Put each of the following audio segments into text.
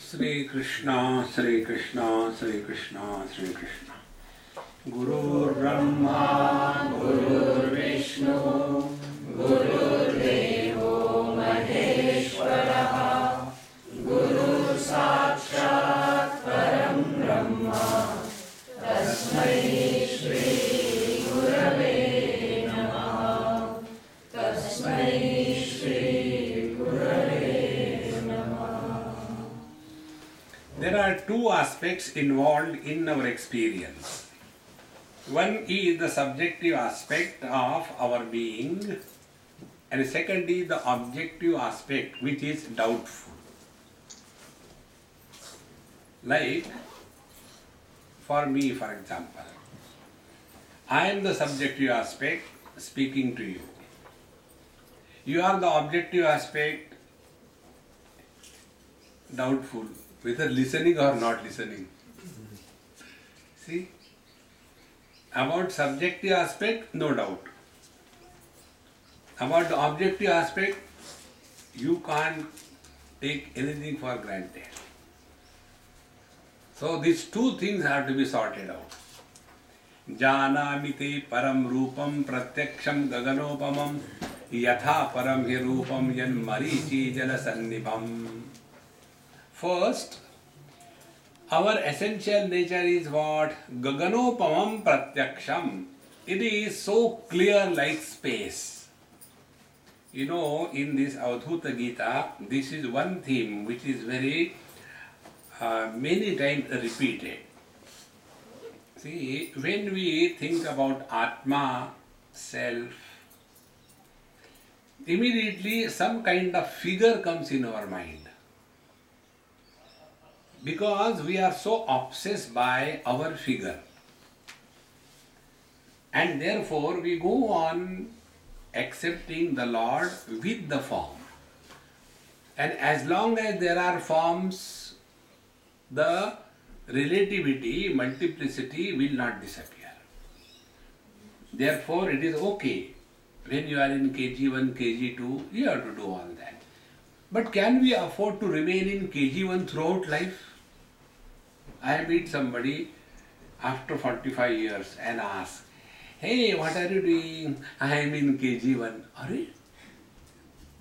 Sri Krishna, Sri Krishna, Sri Krishna, Sri Krishna. Guru Brahma, Guru Vishnu, Guru Devo Maheshwara, Guru Sakshat Param Brahma, Tasmai Shri Gurave Namaha, Tasmai Shri Gurave Namaha. There are two aspects involved in our experience. One is the subjective aspect of our being, and second is the objective aspect, which is doubtful. Like, for me, for example, I am the subjective aspect speaking to you. You are the objective aspect, doubtful, whether listening or not listening. See? About subjective aspect, no doubt. About the objective aspect, you can't take anything for granted. So these two things have to be sorted out. Janamite param rupam pratyaksham gaganopamam yatha param hi rupam yan marichi jala sannibham. First, our essential nature is what? Gaganopamam pratyaksham. It is so clear like space. You know, in this Avadhuta Gita, this is one theme which is very many times repeated. See, when we think about Atma, self, immediately some kind of figure comes in our mind. Because we are so obsessed by our figure. And therefore we go on accepting the Lord with the form. And as long as there are forms, the relativity, multiplicity will not disappear. Therefore it is okay. When you are in KG1, KG2, you have to do all that. But can we afford to remain in KG1 throughout life? I meet somebody after 45 years and ask, hey, what are you doing? I am in KG1. Are you?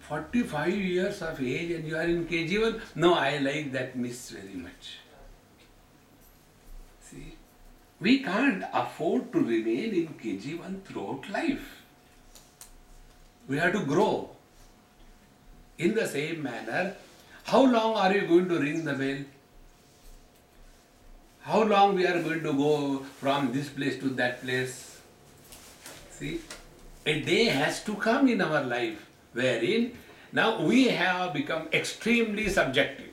45 years of age and you are in KG1? No, I like that miss very much. See, we can't afford to remain in KG1 throughout life. We have to grow. In the same manner, how long are you going to ring the bell? How long we are going to go from this place to that place? See, a day has to come in our life wherein now we have become extremely subjective.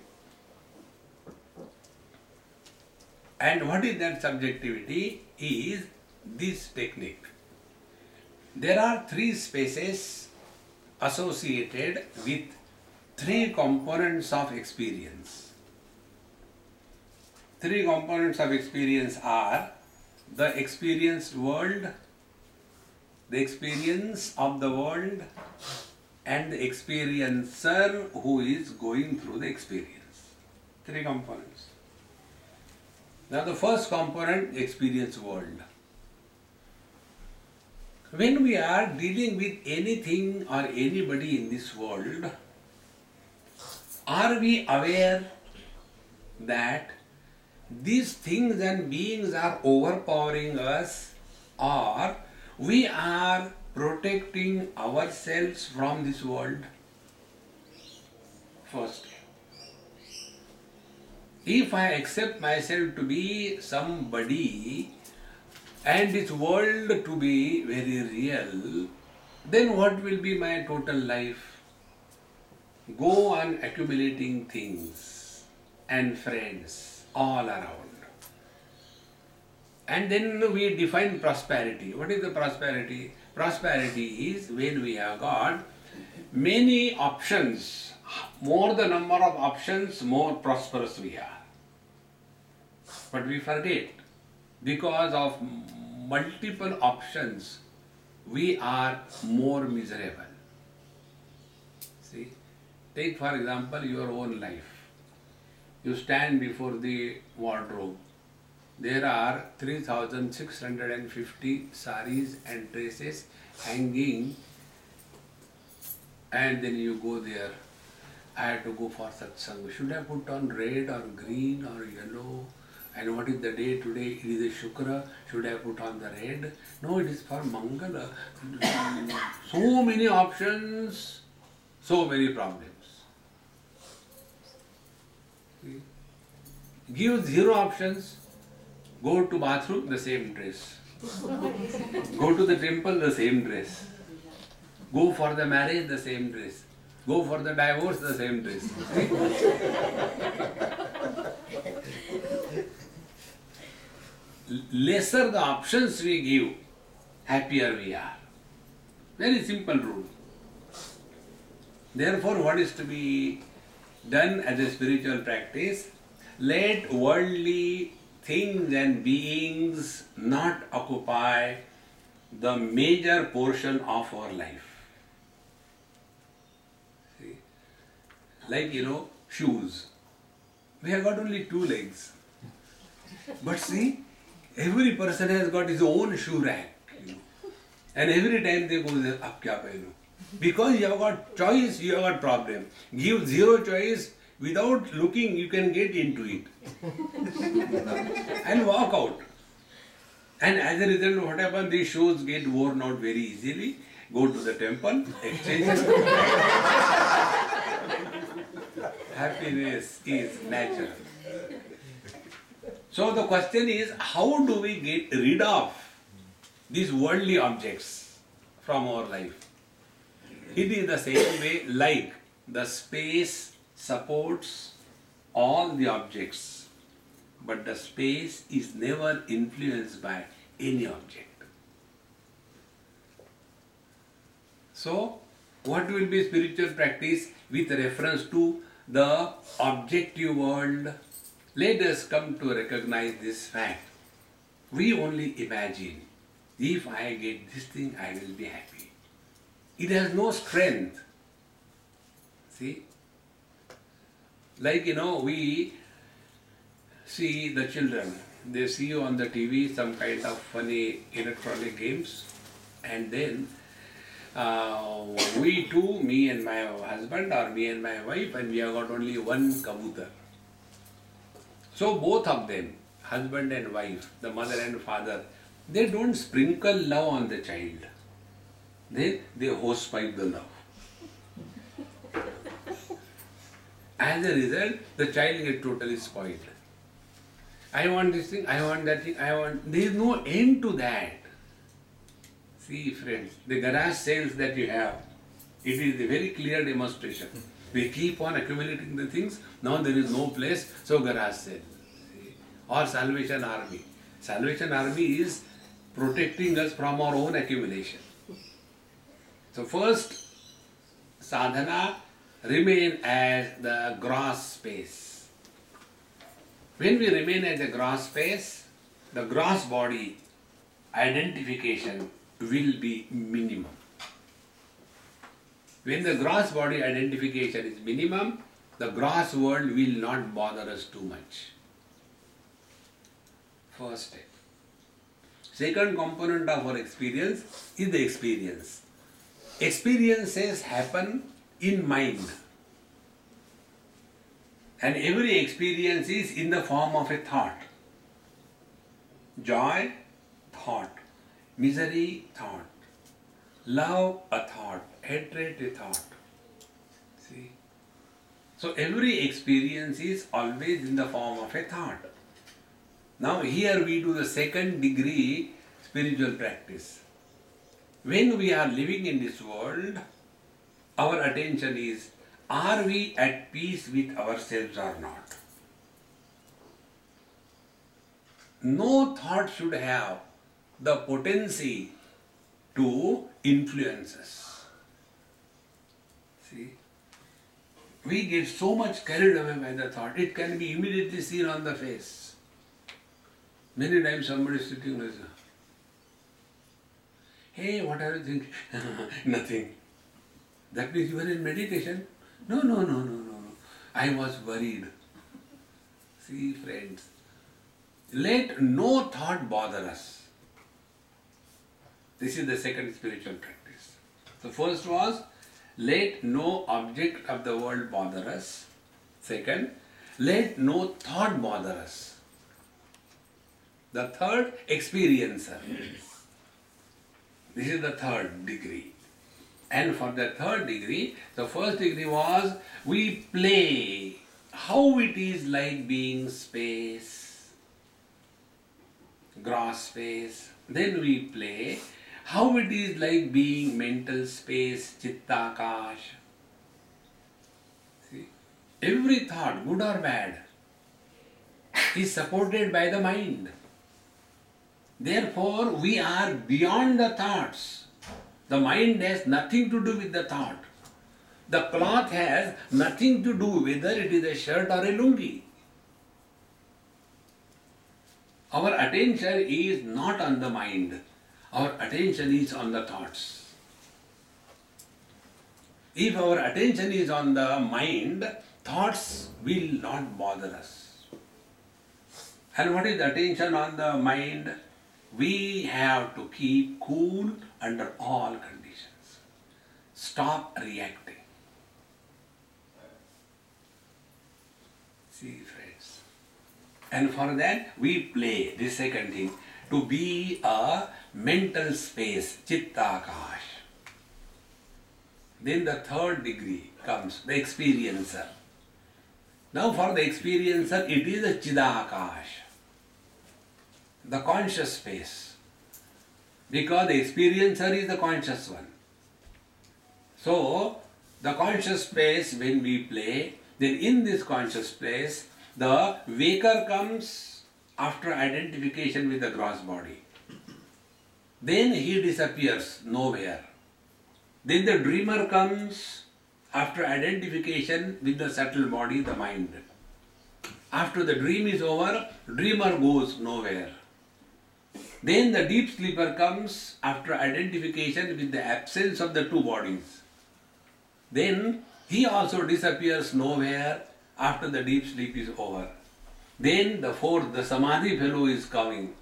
And what is that subjectivity? Is this technique. There are three spaces associated with three components of experience. Three components of experience are the experienced world, the experience of the world, and the experiencer who is going through the experience. Three components. Now the first component, the experience world. When we are dealing with anything or anybody in this world, are we aware that these things and beings are overpowering us, or we are protecting ourselves from this world? First, if I accept myself to be somebody and this world to be very real, then what will be my total life? Go on accumulating things and friends all around. And then we define prosperity. What is the prosperity? Prosperity is when we have got many options. More the number of options, more prosperous we are. But we forget, because of multiple options, we are more miserable. See, take for example your own life. You stand before the wardrobe. There are 3,650 saris and dresses hanging, and then you go there. I had to go for satsang. Should I put on red or green or yellow? And what is the day today? It is a Shukra. Should I put on the red? No, it is for Mangala. So many options, so many problems. See? Give zero options. Go to bathroom, the same dress. Go to the temple, the same dress. Go for the marriage, the same dress. Go for the divorce, the same dress. Lesser the options we give, happier we are. Very simple rule. Therefore, what is to be done as a spiritual practice? Let worldly things and beings not occupy the major portion of our life. See? Like, shoes. We have got only 2 legs. But see, every person has got his own shoe rack. And every time they go there, ab kya pehnu? Because you have got choice, you have got problem. Give zero choice, without looking, you can get into it. And walk out. And as a result, what happens? These shoes get worn out very easily. Go to the temple, exchange. Happiness is natural. So the question is, how do we get rid of these worldly objects from our life? It is the same way like the space supports all the objects, but the space is never influenced by any object. So, what will be spiritual practice with reference to the objective world? Let us come to recognize this fact. We only imagine, if I get this thing, I will be happy. It has no strength. See? Like, we see the children. They see you on the TV, some kind of funny electronic games. And then we too, me and my husband or me and my wife, and we have got only one kabutar. So both of them, husband and wife, the mother and father, they don't sprinkle love on the child. They hosepipe the love. As a result, the child gets totally spoiled. I want this thing, I want that thing, there is no end to that. See friends, the garage sales that you have, it is a very clear demonstration. We keep on accumulating the things, now there is no place, so garage sale. Or Salvation Army. Salvation Army is protecting us from our own accumulation. So first, sadhana remain as the gross space. When we remain as a gross space, the gross body identification will be minimum. When the gross body identification is minimum, the gross world will not bother us too much. First step. Second component of our experience is the experience. Experiences happen in mind. And every experience is in the form of a thought. Joy, thought. Misery, thought. Love, a thought. Hatred, a thought. See? So every experience is always in the form of a thought. Now here we do the second degree spiritual practice. When we are living in this world, our attention is, are we at peace with ourselves or not? No thought should have the potency to influence us. See, we get so much carried away by the thought, it can be immediately seen on the face. Many times somebody is sitting like, hey, what are you thinking? Nothing. That means you are in meditation? No. I was worried. See, friends, let no thought bother us. This is the second spiritual practice. The first was, let no object of the world bother us. Second, let no thought bother us. The third, experiencer. This is the third degree. And for the third degree, the first degree was, we play how it is like being space, gross space. Then we play how it is like being mental space, chittakash. See, every thought, good or bad, is supported by the mind. Therefore, we are beyond the thoughts. The mind has nothing to do with the thought. The cloth has nothing to do whether it is a shirt or a lungi. Our attention is not on the mind. Our attention is on the thoughts. If our attention is on the mind, thoughts will not bother us. And what is attention on the mind? We have to keep cool under all conditions. Stop reacting. See, friends. And for that, we play, the second thing, to be a mental space, chittakash. Then the third degree comes, the experiencer. Now for the experiencer, it is a chidakash, the conscious space. Because the experiencer is the conscious one. So, the conscious space, when we play, then in this conscious space, the waker comes after identification with the gross body. Then he disappears nowhere. Then the dreamer comes after identification with the subtle body, the mind. After the dream is over, dreamer goes nowhere. Then the deep sleeper comes after identification with the absence of the two bodies. Then he also disappears nowhere after the deep sleep is over. Then the fourth, the samadhi fellow is coming,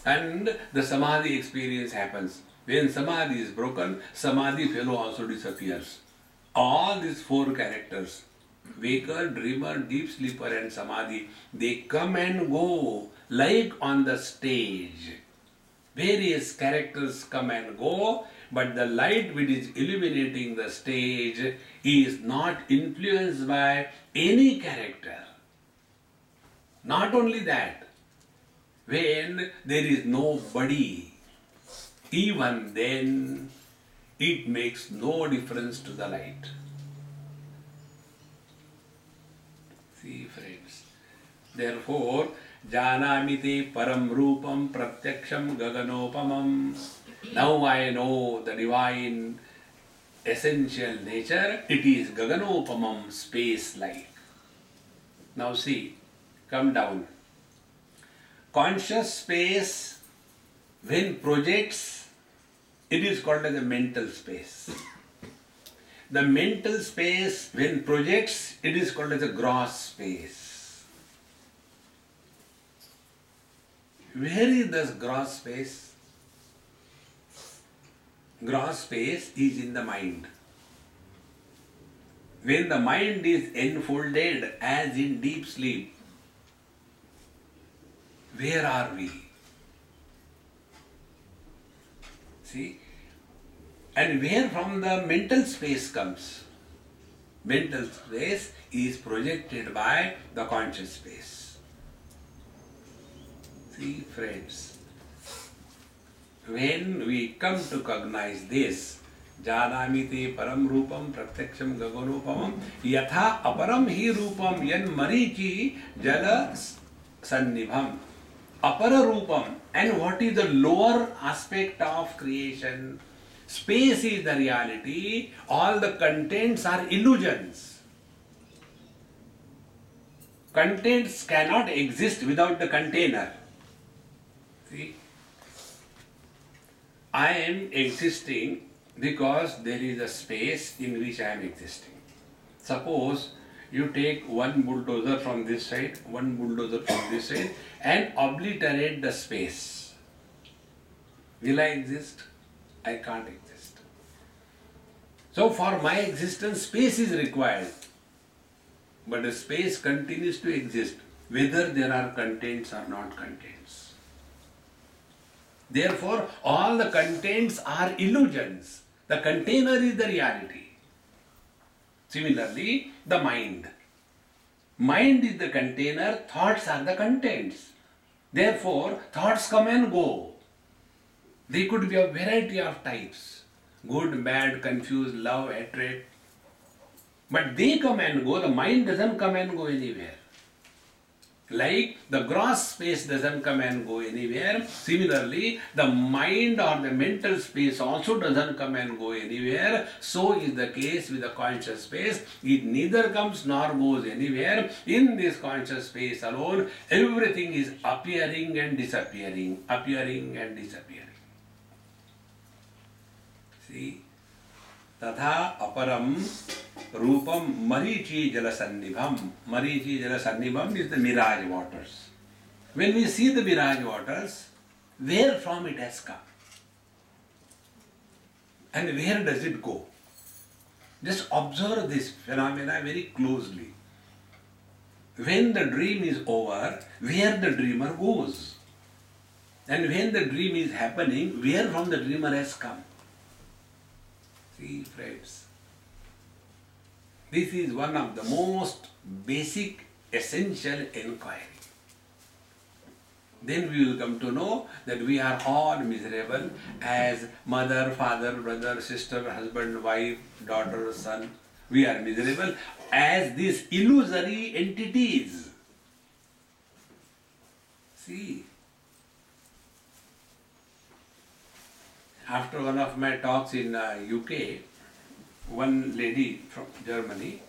and the samadhi experience happens. When samadhi is broken, samadhi fellow also disappears. All these four characters, waker, dreamer, deep sleeper and samadhi, they come and go like on the stage. Various characters come and go, but the light which is illuminating the stage is not influenced by any character. Not only that, when there is nobody, even then it makes no difference to the light. See, friends, therefore, Janamite param rupam pratyaksham gaganopamam. Now I know the divine essential nature. It is gaganopamam, space-like. Now see, come down. Conscious space, when projects, it is called as a mental space. The mental space, when projects, it is called as a gross space. Where is this gross space? Gross space is in the mind. When the mind is enfolded as in deep sleep, where are we? See? And where from the mental space comes? Mental space is projected by the conscious space. See, friends, when we come to cognize this, Janamite param rupam pratyaksham gaganopamam yatha aparam hi rupam yan marichi jala sannibham. Apara rupam, and what is the lower aspect of creation? Space is the reality, all the contents are illusions. Contents cannot exist without the container. See, I am existing because there is a space in which I am existing. Suppose you take one bulldozer from this side, one bulldozer from this side, and obliterate the space. Will I exist? I can't exist. So for my existence, space is required. But the space continues to exist, whether there are contents or not contents. Therefore, all the contents are illusions. The container is the reality. Similarly, the mind. Mind is the container, thoughts are the contents. Therefore, thoughts come and go. They could be a variety of types. Good, bad, confused, love, hatred. But they come and go, the mind doesn't come and go anywhere. Like the gross space doesn't come and go anywhere, similarly, the mind or the mental space also doesn't come and go anywhere. So is the case with the conscious space. It neither comes nor goes anywhere. In this conscious space alone, everything is appearing and disappearing, appearing and disappearing. See? Tatha aparam rupam marichi jalasannibham. Marichi jalasannibham is the mirage waters. When we see the mirage waters, where from it has come? And where does it go? Just observe this phenomena very closely. When the dream is over, where the dreamer goes? And when the dream is happening, where from the dreamer has come? See, friends, this is one of the most basic, essential inquiry. Then we will come to know that we are all miserable as mother, father, brother, sister, husband, wife, daughter, son. We are miserable as these illusory entities. See, after one of my talks in UK, one lady from Germany,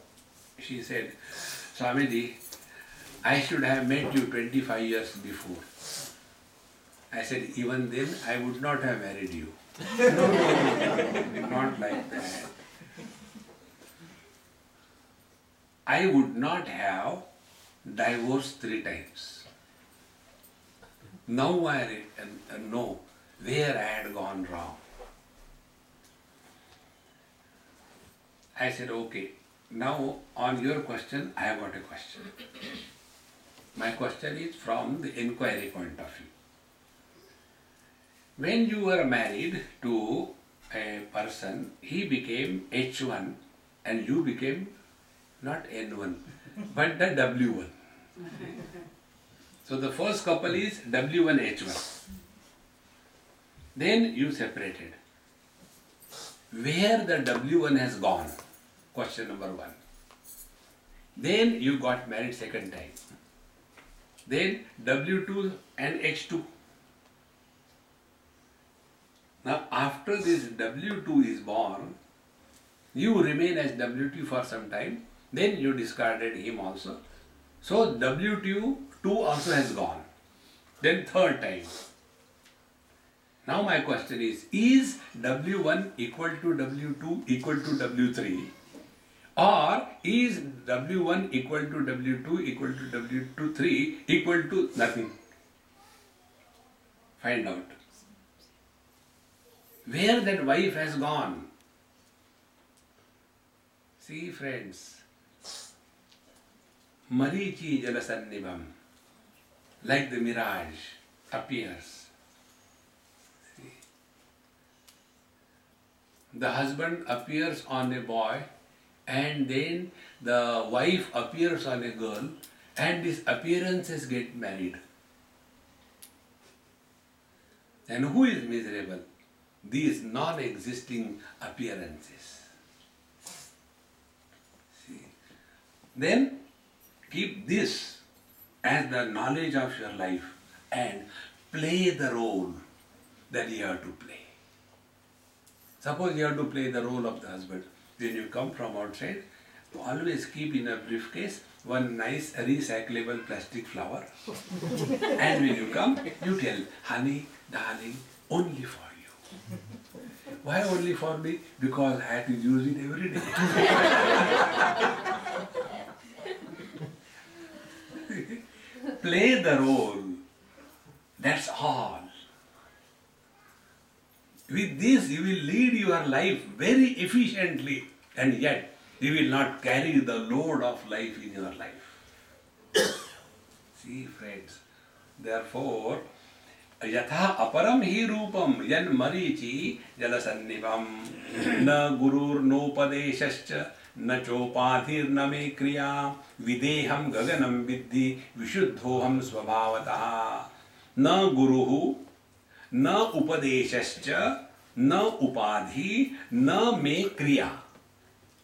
she said, Swamiji, I should have met you 25 years before. I said, even then I would not have married you. Not like that. I would not have divorced 3 times. Now I know where I had gone wrong. I said, okay, now on your question, I have got a question. My question is from the inquiry point of view. When you were married to a person, he became H1 and you became not N1, but the W1. So the first couple is W1, H1. Then you separated. Where the W1 has gone? Question number 1. Then you got married second time. Then W2 and H2. Now after this W2 is born, you remain as W2 for some time. Then you discarded him also. So W2 also has gone. Then third time. Now my question is W1 equal to W2 equal to W3? Or is W1 equal to W2 equal to W3 equal to nothing? Find out. Where that wife has gone? See, friends, Marichi Jalasannibham, like the mirage, appears. See? The husband appears on a boy, and then the wife appears on a girl, and these appearances get married. And who is miserable? These non-existing appearances. See? Then keep this as the knowledge of your life and play the role that you have to play. Suppose you have to play the role of the husband. When you come from outside, always keep in a briefcase one nice recyclable plastic flower. And when you come, you tell, honey, darling, only for you. Why only for me? Because I have to use it every day. Play the role. That's all. With this, you will lead your life very efficiently, and yet you will not carry the load of life in your life. See, friends, therefore, yatha aparam hi rupam yan marichi jalasannibam na gurur no padeshascha na chopadhir na me kriya videham gaganam viddhi vishuddhoham svabhavataha na guruhu na upadeshascha na upadhi na me kriya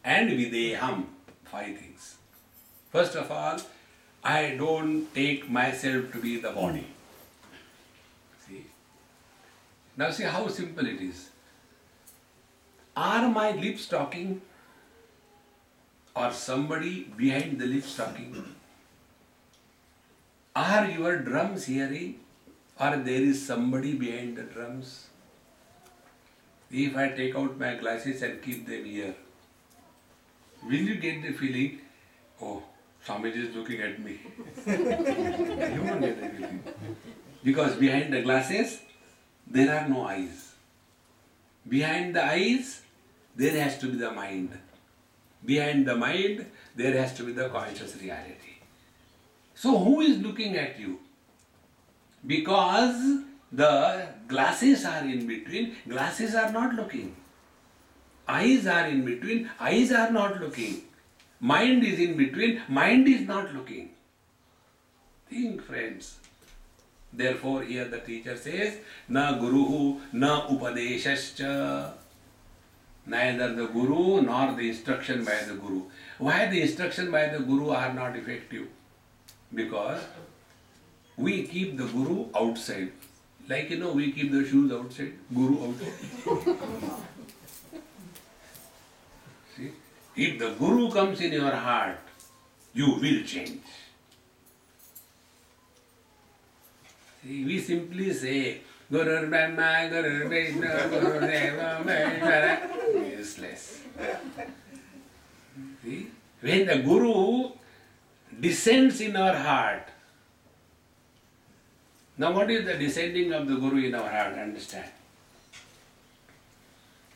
and videham. 5 things. First of all, I don't take myself to be the body. See? Now see how simple it is. Are my lips talking? Or somebody behind the lips talking? Are your drums hearing? Or there is somebody behind the drums? If I take out my glasses and keep them here, will you get the feeling, oh, Swamiji is looking at me? You won't get the feeling. Because behind the glasses, there are no eyes. Behind the eyes, there has to be the mind. Behind the mind, there has to be the conscious reality. So who is looking at you? Because the glasses are in between, glasses are not looking. Eyes are in between, eyes are not looking. Mind is in between, mind is not looking. Think, friends. Therefore, here the teacher says, na guruhu, na upadeshascha. Neither the guru nor the instruction by the guru. Why the instruction by the guru are not effective? Because we keep the guru outside. Like, we keep the shoes outside, guru outside. See? If the guru comes in your heart, you will change. See, we simply say, Guru Brahma, Guru Vishnu, Guru Deva, Maheshwara. Useless. See? When the guru descends in our heart, now what is the descending of the guru in our heart? Understand?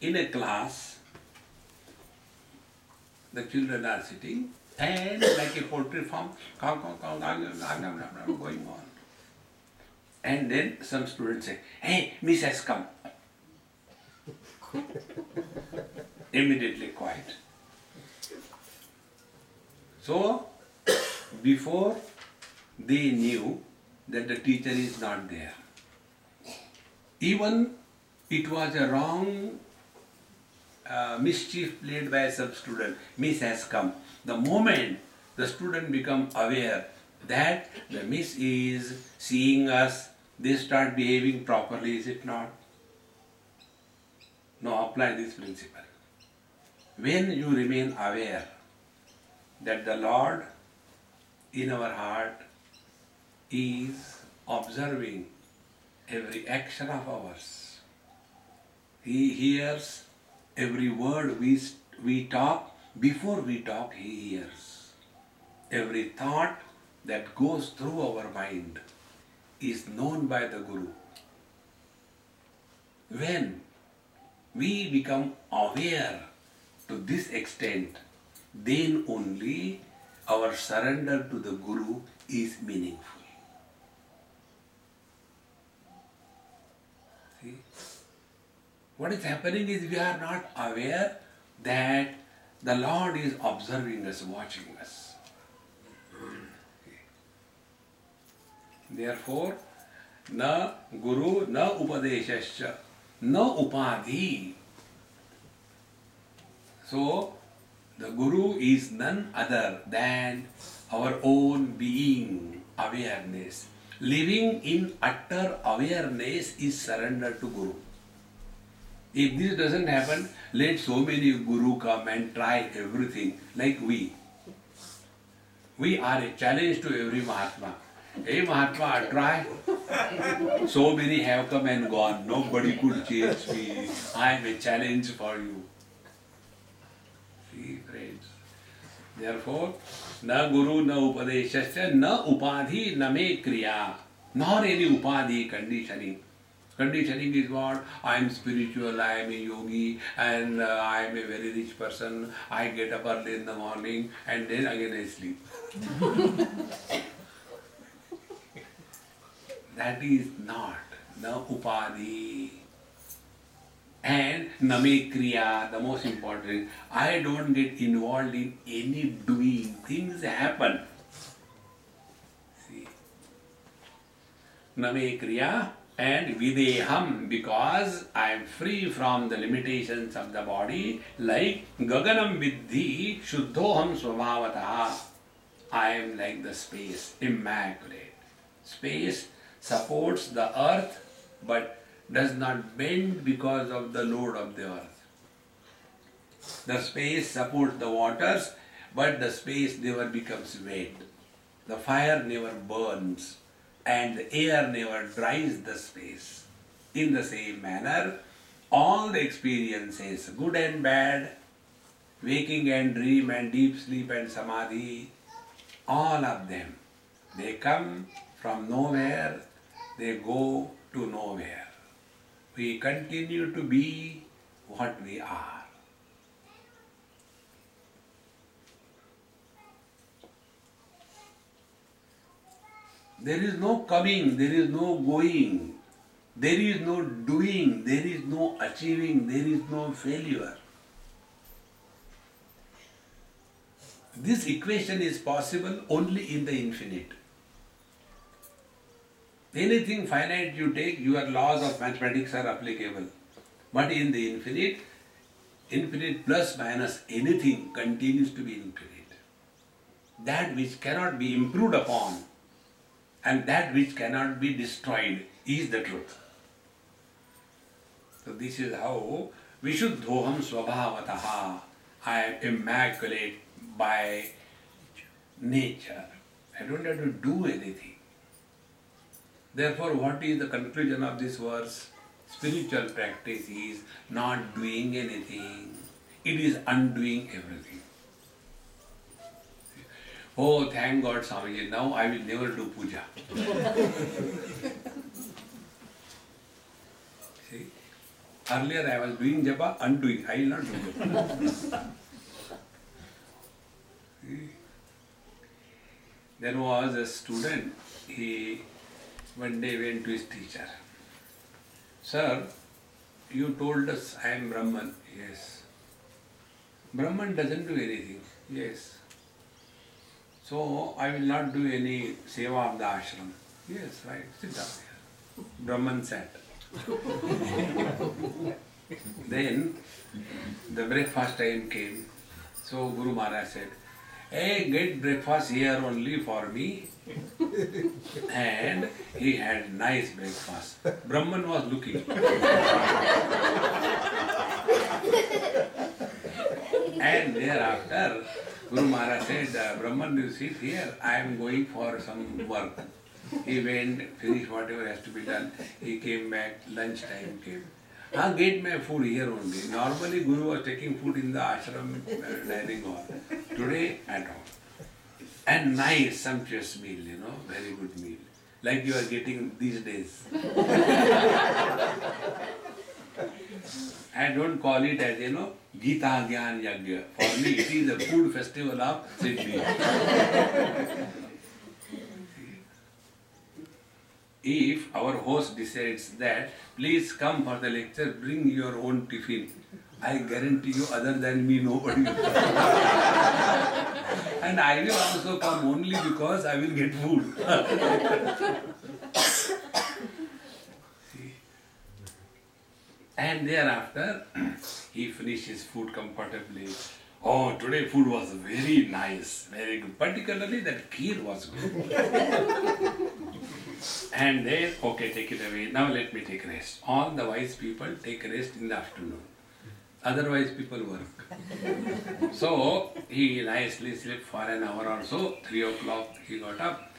In a class, the children are sitting and like a poultry farm, going on. And then some students say, hey, Miss has come. Immediately quiet. So, before they knew that the teacher is not there, even it was a wrong mischief played by some student, Miss has come. The moment the student becomes aware that the Miss is seeing us, they start behaving properly, is it not? Now apply this principle. When you remain aware that the Lord in our heart is observing every action of ours, He hears every word we talk. Before we talk, He hears. Every thought that goes through our mind is known by the Guru. When we become aware to this extent, then only our surrender to the Guru is meaningful. See? What is happening is we are not aware that the Lord is observing us, watching us. Therefore, na guru, na upadeshascha, na upadhi. So, the Guru is none other than our own being, awareness. Living in utter awareness is surrender to Guru. If this doesn't happen, let so many Guru come and try everything like we. We are a challenge to every Mahatma. Hey Mahatma, try. So many have come and gone. Nobody could change me. I am a challenge for you. See, friends. Therefore, Na guru, na upadeshasya, na upadhi, na me kriya. Nor any upadhi conditioning. Conditioning is what? I am spiritual, I am a yogi, and I am a very rich person. I get up early in the morning and then again I sleep. That is not na upadhi. And name kriya, the most important. I don't get involved in any doing. Things happen. See. Name kriya and videham, because I am free from the limitations of the body, like gaganam vidhi shuddhoham svabhavataha. I am like the space, immaculate. Space supports the earth but does not bend because of the load of the earth. The space supports the waters, but the space never becomes wet. The fire never burns, and the air never dries the space. In the same manner, all the experiences, good and bad, waking and dream and deep sleep and samadhi, all of them, they come from nowhere, they go to nowhere. We continue to be what we are. There is no coming, there is no going, there is no doing, there is no achieving, there is no failure. This equation is possible only in the infinite. Anything finite you take, your laws of mathematics are applicable. But in the infinite, infinite plus minus anything continues to be infinite. That which cannot be improved upon and that which cannot be destroyed is the truth. So this is how Vishuddhoham Swabhavataha. I am immaculate by nature. I don't have to do anything. Therefore, what is the conclusion of this verse? Spiritual practice is not doing anything. It is undoing everything. Oh, thank God, Swamiji, now I will never do puja. See? Earlier I was doing japa, undoing. I will not do japa. There was a student, he one day went to his teacher. Sir, you told us I am Brahman. Yes. Brahman doesn't do anything. Yes. So I will not do any seva of the ashram. Yes, right. Sit down here. Brahman sat. Then the breakfast time came. So Guru Maharaj said, hey, get breakfast here only for me. And he had nice breakfast. Brahman was looking. And thereafter, Guru Maharaj said, Brahman, you sit here, I am going for some work. He went, finished whatever has to be done. He came back, lunch time came. Get my food here only. Normally Guru was taking food in the ashram dining hall. Today at home. And nice, sumptuous meal, very good meal. Like you are getting these days. I don't call it as, Gita Gyan Yagya. For me, it is a food festival of Siddhi. If our host decides that, please come for the lecture, bring your own tiffin. I guarantee you, other than me, nobody will come. And I will also come only because I will get food. See? And thereafter, he finished his food comfortably. Oh, today food was very nice, very good. Particularly that kheer was good. And then, okay, take it away. Now let me take rest. All the wise people take rest in the afternoon. Otherwise people work. So he nicely slept for an hour or so. 3 o'clock he got up.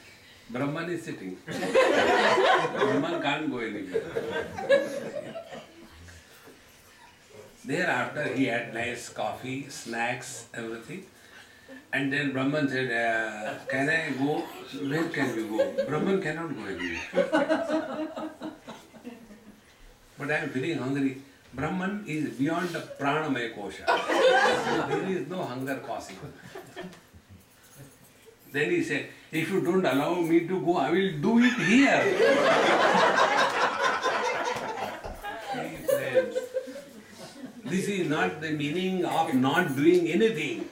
Brahman is sitting. Brahman can't go anywhere. Thereafter he had nice coffee, snacks, everything. And then Brahman said, can I go? Where can we go? Brahman cannot go anywhere. But I am feeling hungry. Brahman is beyond the pranamaya kosha. So there is no hunger possible. Then he said, if you don't allow me to go, I will do it here. See, friends, this is not the meaning of not doing anything.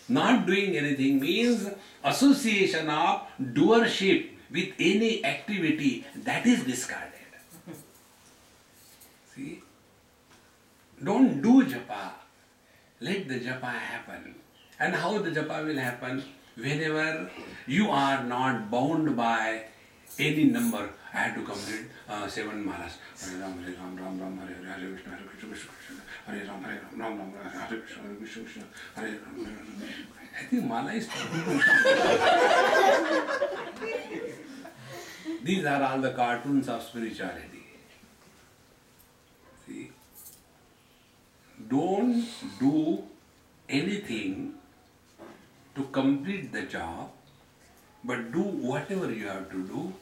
Not doing anything means association of doership with any activity that is discarded. See? Don't do japa. Let the japa happen. And how the japa will happen? Whenever you are not bound by any number. I have to complete 7 malas. Hare Ram, Ram Ram, Hare Hare, Hare Krishna, Krishna Krishna, Hare Ram, Ram Ram, Hare Krishna, Krishna Krishna, Hare Ram. I think mala is These are all the cartoons of spirituality. See? Don't do anything to complete the job, but do whatever you have to do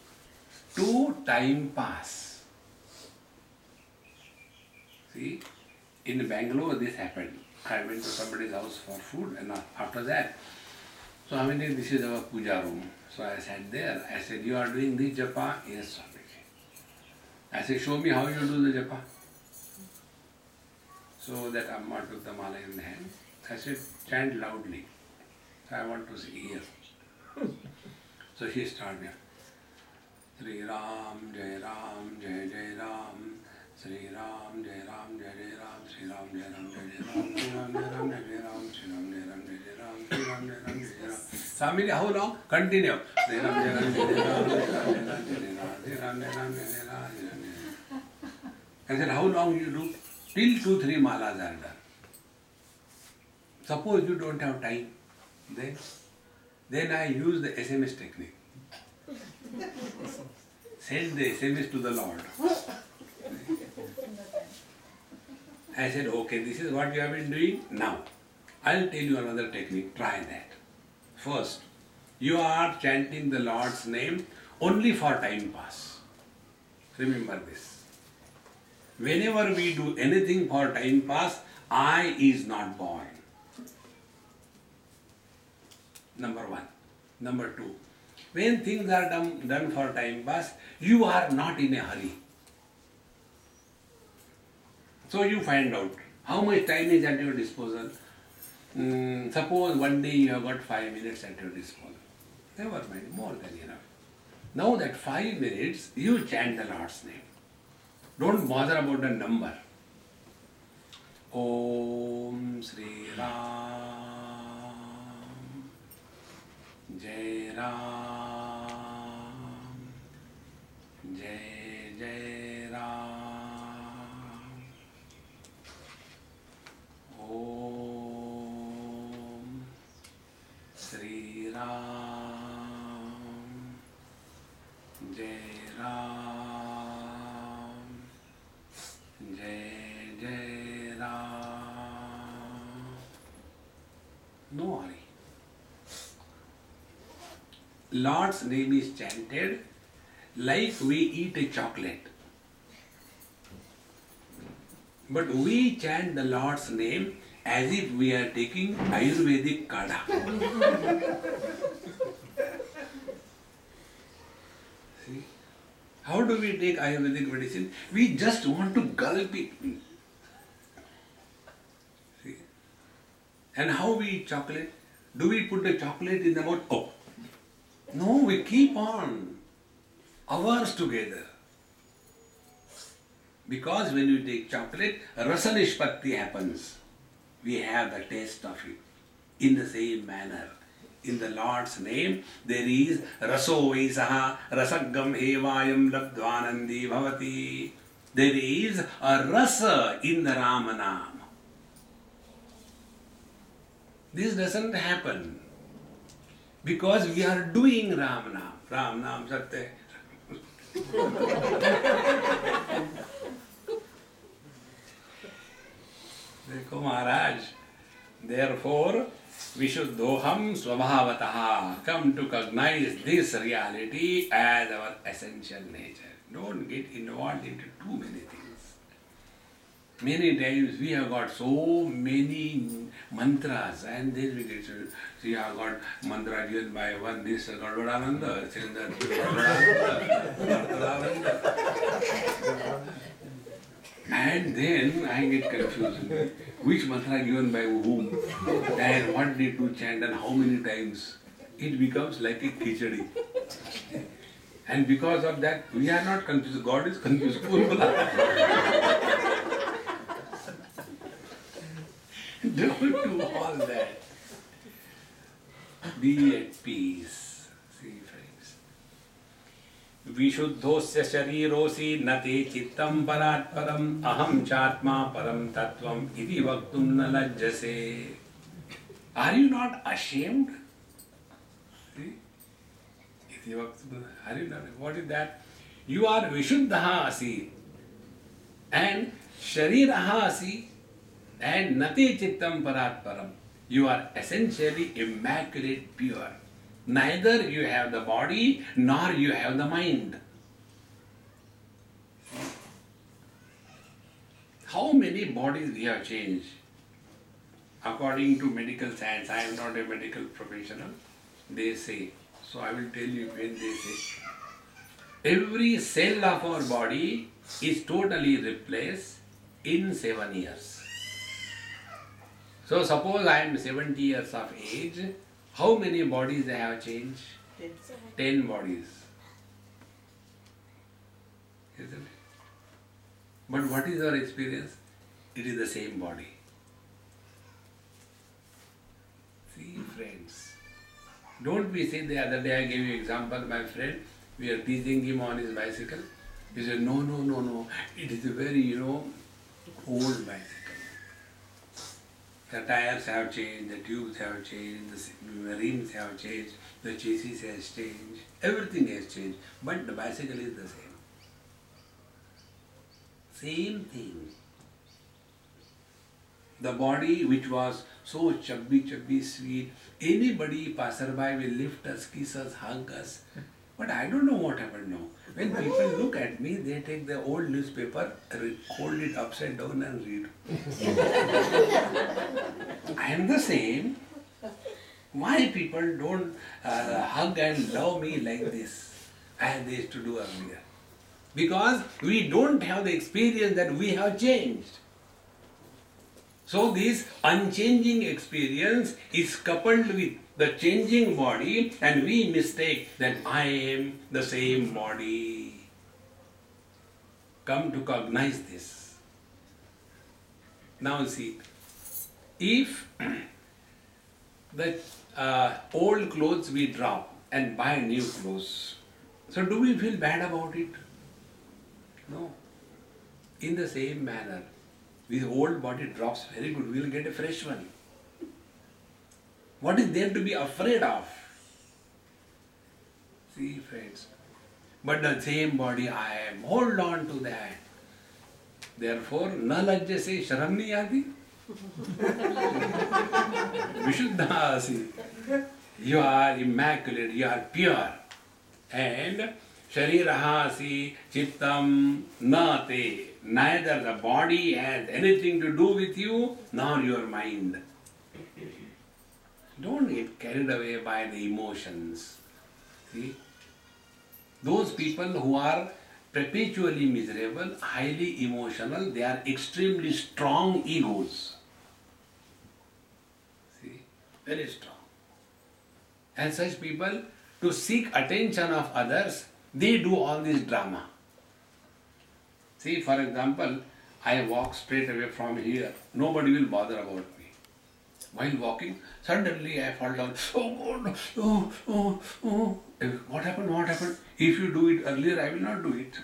to time pass. See, in Bangalore this happened. I went to somebody's house for food, and after that, so I mean, this is our puja room. So I sat there. I said, you are doing this japa? Yes, Swamiji. I said, show me how you do the japa. So that Amma took the mala in the hand. I said, chant loudly. So I want to hear. So she started. Sri Ram, Jai Ram, Jai Jai Ram. Sri Ram, Jai Ram, Jai Jai Ram. Sri Ram, Jai Ram, Jai Jai Ram. Sri Ram, Jai Ram, Jai Jai Ram. Sri Ram, Jai Ram, Jai Jai Ram. Sri Ram, Jai Ram, Jai Jai Ram. Swamiji, how long? Continue. Sri Ram, Jai Ram, Jai Jai Ram. Sri Ram, Jai Ram, Jai Jai Ram. I said, how long you do? Till 2-3 malas are done. Suppose you don't have time, then I use the SMS technique. Send the SMS to the Lord. I said, okay, this is what you have been doing. Now, I'll tell you another technique. Try that. First, you are chanting the Lord's name only for time pass. Remember this. Whenever we do anything for time pass, I is not born. Number 1. Number 2. When things are done for time pass, you are not in a hurry. So you find out how much time is at your disposal. Suppose one day you have got 5 minutes at your disposal. Never mind, more than enough. Now that 5 minutes, you chant the Lord's name. Don't bother about the number. Om Sri Ram, Jai Ram, Jai Jai Ram. Om Sri Ram, Jai Ram, Jai Jai Ram. No hurry. Lord's name is chanted like we eat a chocolate. But we chant the Lord's name as if we are taking Ayurvedic kada. See? How do we take Ayurvedic medicine? We just want to gulp it. See? And how we eat chocolate? Do we put the chocolate in the mouth? Oh! No, we keep on hours together. Because when you take chocolate, rasa nishpatti happens. We have the taste of it. In the same manner, in the Lord's name, there is raso vaisaha rasagam hevayam labdvanandi bhavati. There is a rasa in the Ramanam. This doesn't happen because we are doing Ramanam. Ramanam Satya. Dekho Maharaj, therefore Vishuddhoham Swabhavataha. Come to recognize this reality as our essential nature. Don't get involved into too many things. Many times we have got so many mantras, and then we get to see, I have got mantra given by one, this Gadvadananda, saying that Gadvadananda. And then I get confused. Which mantra given by whom? And what they do chant and how many times? It becomes like a khichdi. And because of that, we are not confused. God is confused. Don't do all that. Be at peace. See, friends. Vishuddhosya sharirosi nate chittam parat param aham chartma param tattvam iti vaktum na lajjase. Are you not ashamed? See? Iti vaktum, are you not? What is that? You are vishuddhaha asi and shariraha asi and nati chittam parat param. You are essentially immaculate, pure. Neither you have the body nor you have the mind. How many bodies we have changed? According to medical science, I am not a medical professional, they say. So I will tell you when they say. Every cell of our body is totally replaced in 7 years. So suppose I am 70 years of age, how many bodies I have changed? 10 bodies. Isn't it? But what is our experience? It is the same body. See, friends. Don't we say the other day I gave you example, my friend, we are teasing him on his bicycle. He said, no. It is a very, old bicycle. The tires have changed, the tubes have changed, the rims have changed, the chassis has changed, everything has changed, but the bicycle is the same. Same thing. The body which was so chubby, sweet, anybody passerby will lift us, kiss us, hug us. But I don't know what happened now. When people look at me, they take the old newspaper, hold it upside down and read. I am the same. Why people don't hug and love me like this, as they used to do earlier? Because we don't have the experience that we have changed. So this unchanging experience is coupled with the changing body, and we mistake that I am the same body. Come to cognize this. Now see, if the old clothes we drop and buy new clothes, so do we feel bad about it? No. In the same manner, the old body drops, very good, we will get a fresh one. What is there to be afraid of? See, friends. But the same body I am. Hold on to that. Therefore, na lajjase sharamniyati. Vishuddhasi. You are immaculate, you are pure. And sharirahasi chittam nate. Neither the body has anything to do with you, nor your mind. Don't get carried away by the emotions. See? Those people who are perpetually miserable, highly emotional, they are extremely strong egos. See? Very strong. And such people, to seek attention of others, they do all this drama. See, for example, I walk straight away from here. Nobody will bother about me. While walking, suddenly I fall down. Oh God, oh. What happened? If you do it earlier, I will not do it.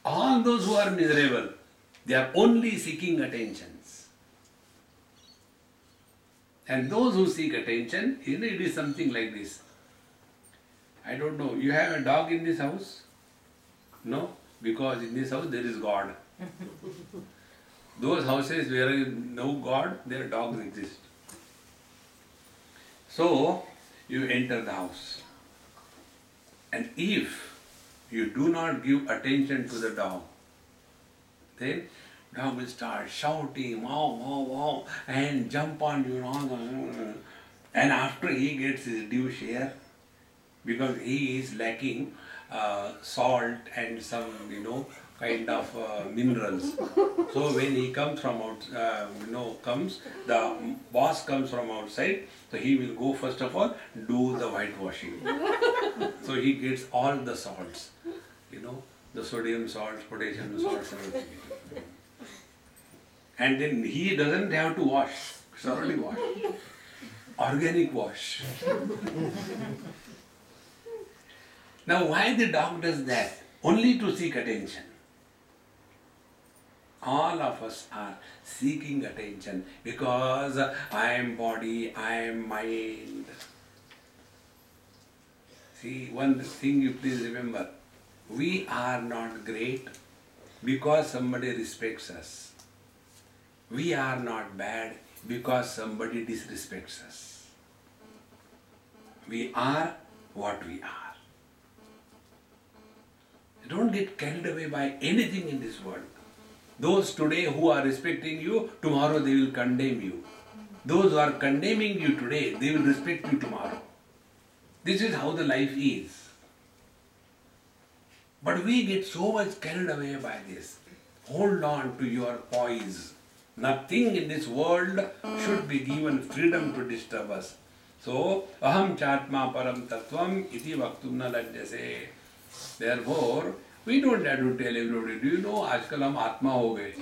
All those who are miserable, they are only seeking attentions. And those who seek attention, it is something like this. I don't know, you have a dog in this house? No, because in this house there is God. Those houses where there is no God, their dogs exist. So, you enter the house. And if you do not give attention to the dog, then dog will start shouting, wow, wow, wow, and jump on you. And after he gets his due share, because he is lacking salt and some, kind of minerals. So when he comes from out, the boss comes from outside, so he will go first of all, do the whitewashing. So he gets all the salts, the sodium salts, potassium salts, everything. And then he doesn't have to wash, thoroughly wash. Organic wash. Now why the dog does that? Only to seek attention. All of us are seeking attention because I am body, I am mind. See, one thing you please remember, we are not great because somebody respects us. We are not bad because somebody disrespects us. We are what we are. Don't get carried away by anything in this world. Those today who are respecting you, tomorrow they will condemn you. Those who are condemning you today, they will respect you tomorrow. This is how the life is. But we get so much carried away by this. Hold on to your poise. Nothing in this world should be given freedom to disturb us. So, aham chatma param tattvam iti vaktum na lajjase. Therefore, we don't have to tell everybody, do you know, आजकल हम आत्मा हो गए.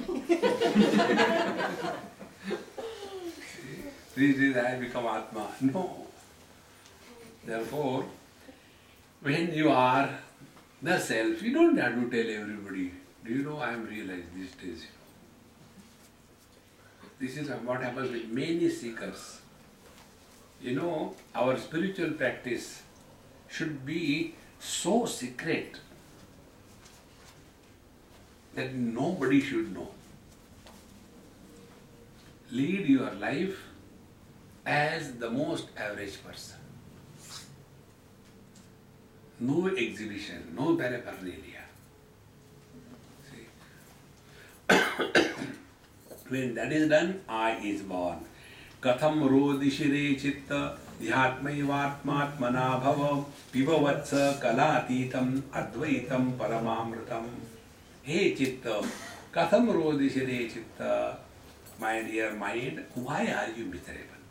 This is I become Atma. No. Therefore, when you are the self, you don't have to tell everybody, do you know, I am realized these days. This is what happens with many seekers. Our spiritual practice should be so secret that nobody should know. Lead your life as the most average person. No exhibition, no paraphernalia. See? When that is done, I is born. Katham rodishire chitta dhyatmaivatmatmana bhava pivavatsa kalatitam advaitam paramamritam. Hey chitta, katham rodishire chitta, my dear mind, why are you miserable?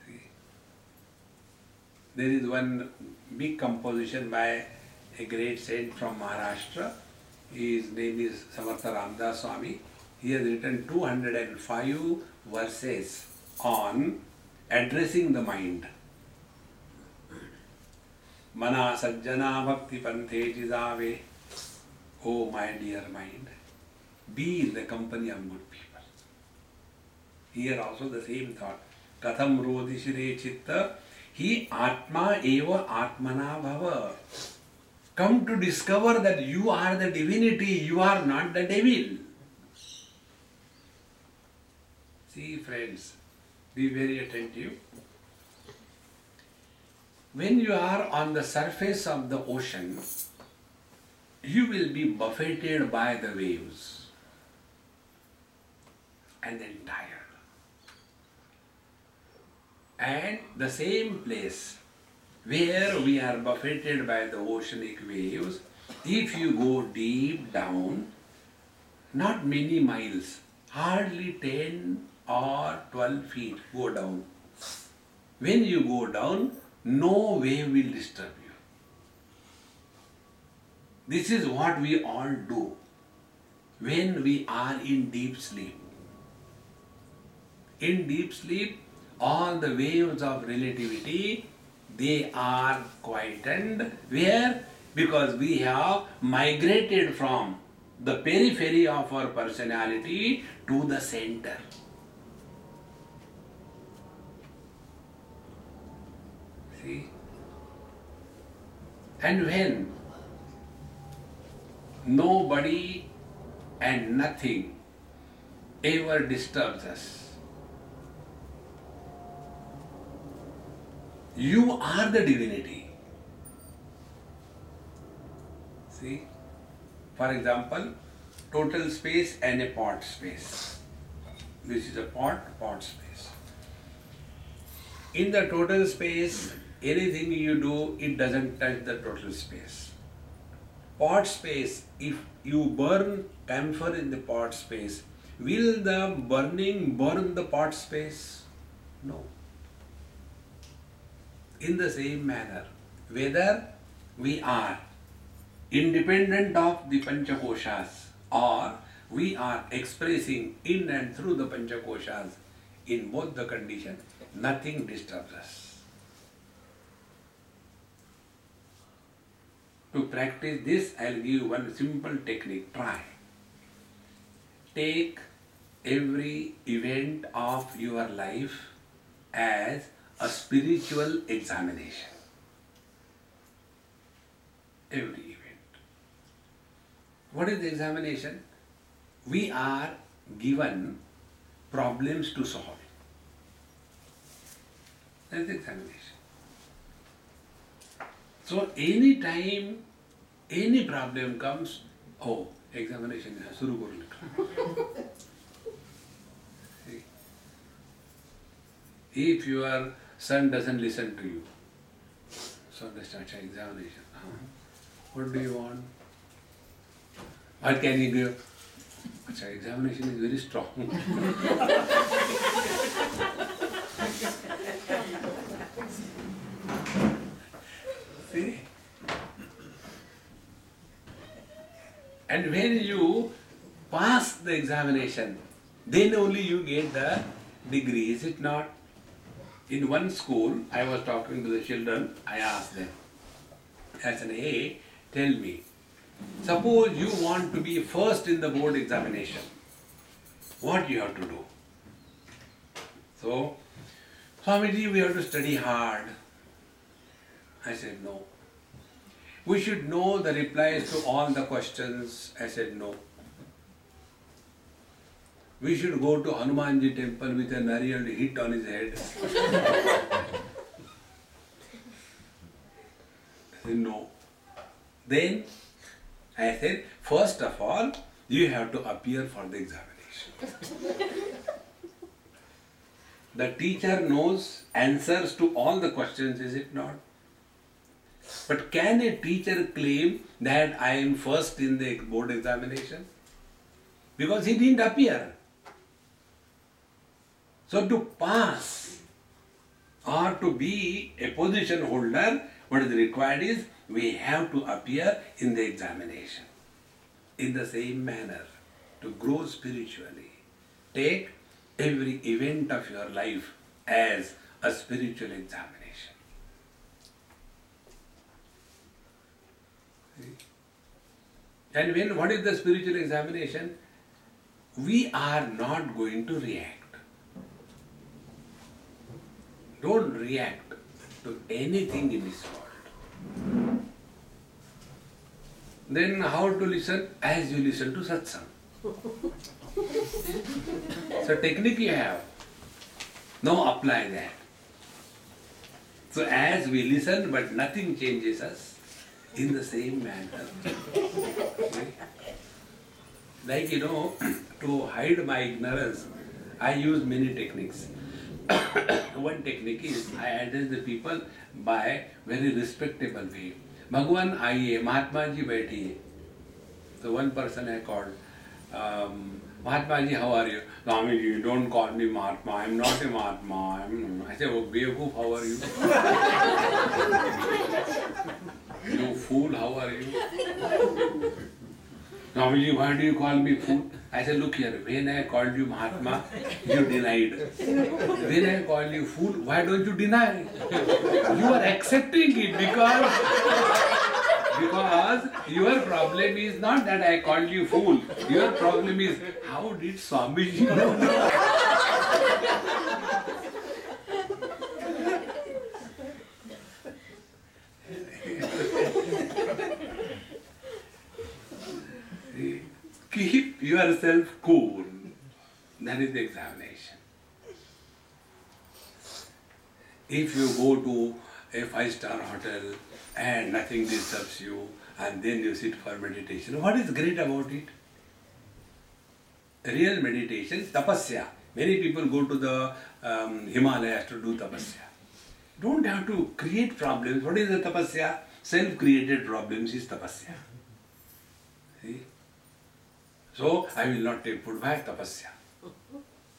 See? There is one big composition by a great saint from Maharashtra. His name is Samartha Ramdas Swami. He has written 205 verses on addressing the mind. Mana sajjana bhakti panthe jidave. Oh my dear mind, be in the company of good people. Here also the same thought. Katham rodishire chitta hi atma eva atmana bhava. Come to discover that you are the divinity, you are not the devil. See friends, be very attentive. When you are on the surface of the ocean, you will be buffeted by the waves and then tired. And the same place where we are buffeted by the oceanic waves, if you go deep down, not many miles, hardly 10 or 12 feet go down. When you go down, no wave will disturb you. This is what we all do when we are in deep sleep. In deep sleep, all the waves of relativity, they are quietened. Where? Because we have migrated from the periphery of our personality to the center. See? And when nobody and nothing ever disturbs us, You are the divinity. See? For example, total space and a pot space. This is a pot space. In the total space, anything you do, it doesn't touch the total space. Pot space, if you burn camphor in the pot space, will the burning burn the pot space? No. In the same manner, whether we are independent of the Panchakoshas or we are expressing in and through the Panchakoshas, in both the conditions, nothing disturbs us. To practice this, I will give you one simple technique. Try. Take every event of your life as a spiritual examination. Every event. What is the examination? We are given problems to solve. That is the examination. So any time any problem comes, oh, examination hai, shuru karo. If your son doesn't listen to you, so they start examination. What do you want? What can you give? Achha, examination is very strong. See? And when you pass the examination, then only you get the degree, is it not? In one school, I was talking to the children, I asked them, as an A, tell me, suppose you want to be first in the board examination, what you have to do? So, Swamiji, we have to study hard. I said, no. We should know the replies to all the questions. I said, no. We should go to Hanumanji temple with a nariyal hit on his head. I said, no. Then I said, first of all, you have to appear for the examination. The teacher knows answers to all the questions, is it not? But can a teacher claim that I am first in the board examination? Because he didn't appear. So to pass or to be a position holder, what is required is we have to appear in the examination. In the same manner, to grow spiritually, take every event of your life as a spiritual examination. And what is the spiritual examination? We are not going to react. Don't react to anything in this world. Then how to listen? As you listen to satsang. So technique you have. Now apply that. So as we listen but nothing changes us, in the same manner. Like, to hide my ignorance, I use many techniques. One technique is I address the people by very respectable way. Bhagwan aiye, Mahatma ji baithiye. So one person I called, Mahatma ji, how are you? Swami ji, don't call me Mahatma. I am not a Mahatma. I say, oh, Beowulf, how are you? You fool, how are you? Swami ji, why do you call me fool? I said, look here, when I called you Mahatma, you denied. When I called you fool, why don't you deny? You are accepting it because your problem is not that I called you fool. Your problem is, how did Swamiji know? Keep yourself cool. That is the examination. If you go to a 5-star hotel and nothing disturbs you, and then you sit for meditation. What is great about it? Real meditation, tapasya. Many people go to the Himalayas to do tapasya. Don't have to create problems. What is the tapasya? Self-created problems is tapasya. See? So, I will not take food. Why tapasya?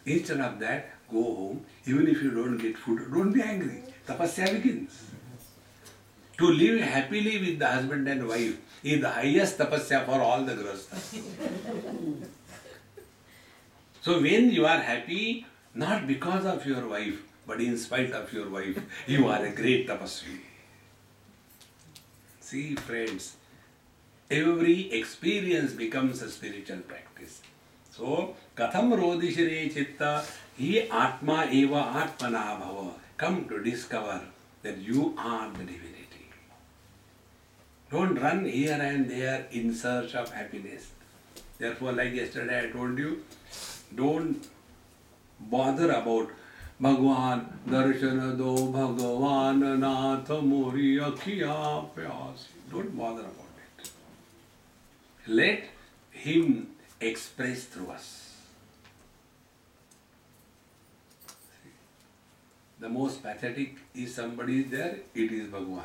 Instead of that, go home. Even if you don't get food, don't be angry. Tapasya begins. To live happily with the husband and wife is the highest tapasya for all the grahasthas. So when you are happy, not because of your wife, but in spite of your wife, you are a great tapasvi. See friends, every experience becomes a spiritual practice. So, katham rodishire chitta hi atma eva atmana bhava. Come to discover that you are the divinity. Don't run here and there in search of happiness. Therefore, like yesterday I told you, don't bother about Bhagwan Darshana Do Bhagavan Nath Mori Akhiya Pyasi. Don't bother about it. Let Him express through us. The most pathetic is somebody there, it is Bhagwan.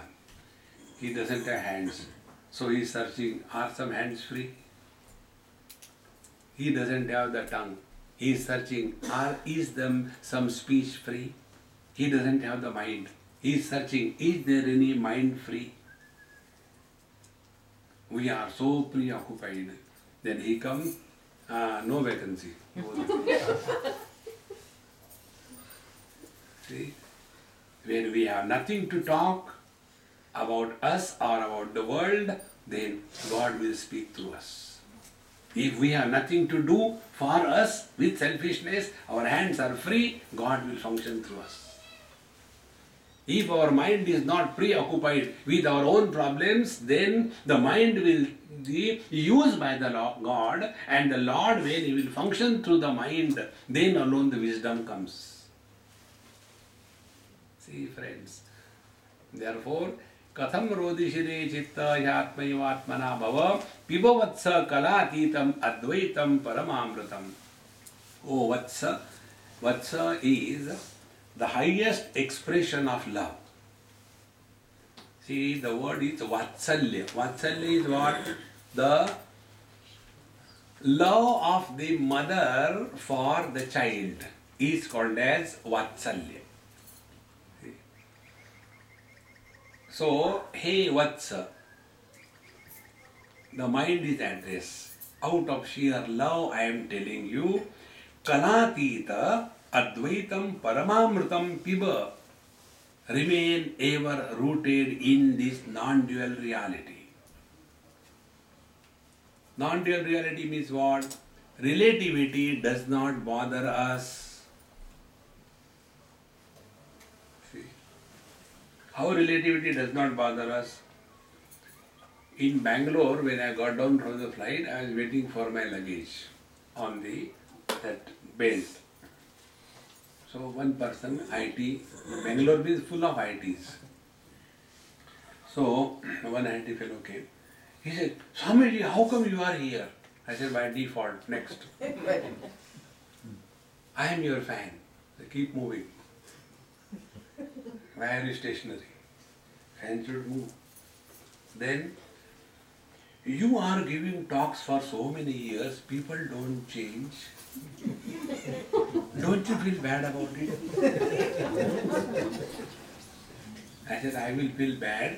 He doesn't have hands. So he is searching, are some hands free? He doesn't have the tongue. He is searching, is them some speech free? He doesn't have the mind. He is searching, is there any mind free? We are so preoccupied. Then he comes, no vacancy. See, when we have nothing to talk about us or about the world, then God will speak through us. If we have nothing to do for us with selfishness, our hands are free, God will function through us. If our mind is not preoccupied with our own problems, then the mind will be used by the God, and the Lord, when He will function through the mind, then alone the wisdom comes. See friends, therefore, katham rodishire chitta yatmaivatmana bhava pibavatsa kalatitam advaitam paramamritam. Oh Vatsa, Vatsa is the highest expression of love. See, the word is Vatsalya. Vatsalya is what? The love of the mother for the child is called as Vatsalya. So, hey Vatsa, the mind is addressed. Out of sheer love, I am telling you, Kalatita Advaitam Paramamritam Piba, remain ever rooted in this non-dual reality. Non-dual reality means what? Relativity does not bother us. How relativity does not bother us? In Bangalore, when I got down from the flight, I was waiting for my luggage on that belt. So one person, IT, Bangalore is full of ITs. So one IT fellow came. He said, Swamiji, how come you are here? I said, by default, next. I am your fan. So keep moving. Why are you stationary? Fan should move. Then, you are giving talks for so many years, people don't change. Don't you feel bad about it? I said, I will feel bad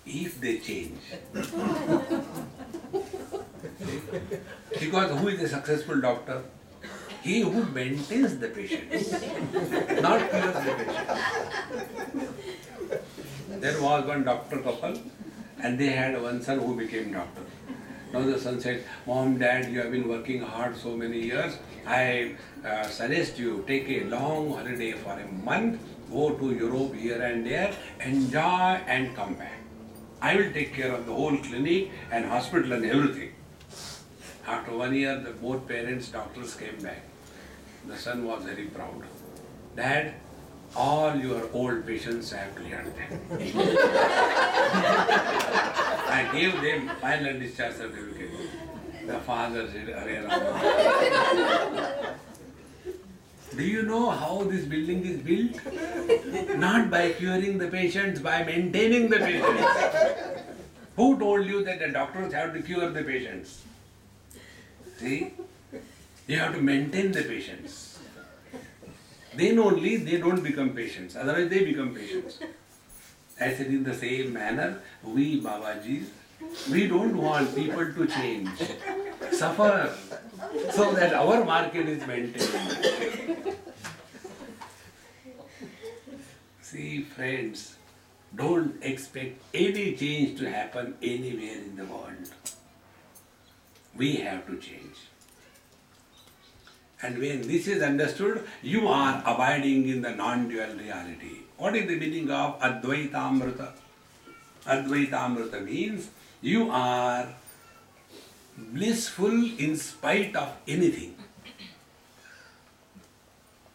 if they change. Because who is a successful doctor? He who maintains the patients, not cures the patient. There was one doctor couple and they had one son who became doctor. Now the son said, Mom, Dad, you have been working hard so many years. I suggest you take a long holiday for a month, go to Europe here and there, enjoy and come back. I will take care of the whole clinic and hospital and everything. After 1 year, both parents, doctors came back. The son was very proud. Dad, all your old patients I have cleared them. I gave them final discharge certificate. The father said, Hare Rama. Do you know how this building is built? Not by curing the patients, by maintaining the patients. Who told you that the doctors have to cure the patients? See? You have to maintain the patients. Then only they don't become patients. Otherwise they become patients. I said in the same manner, we Babajis, we don't want people to change, suffer, so that our market is maintained. See, friends, don't expect any change to happen anywhere in the world. We have to change. And when this is understood, you are abiding in the non-dual reality. What is the meaning of Advaita Amrita? Advaita Amrita means you are blissful in spite of anything.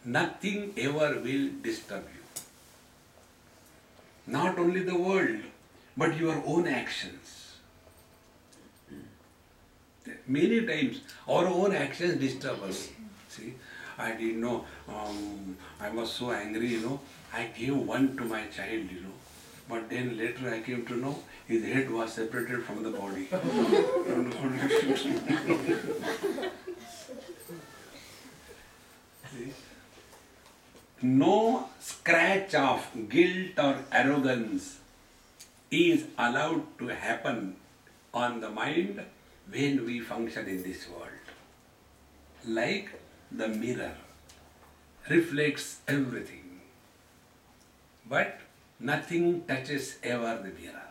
Nothing ever will disturb you. Not only the world, but your own actions. Many times our own actions disturb us. See, I didn't know, I was so angry, I gave one to my child, but then later I came to know his head was separated from the body. See? No scratch of guilt or arrogance is allowed to happen on the mind when we function in this world. Like the mirror reflects everything, but nothing touches ever the mirror.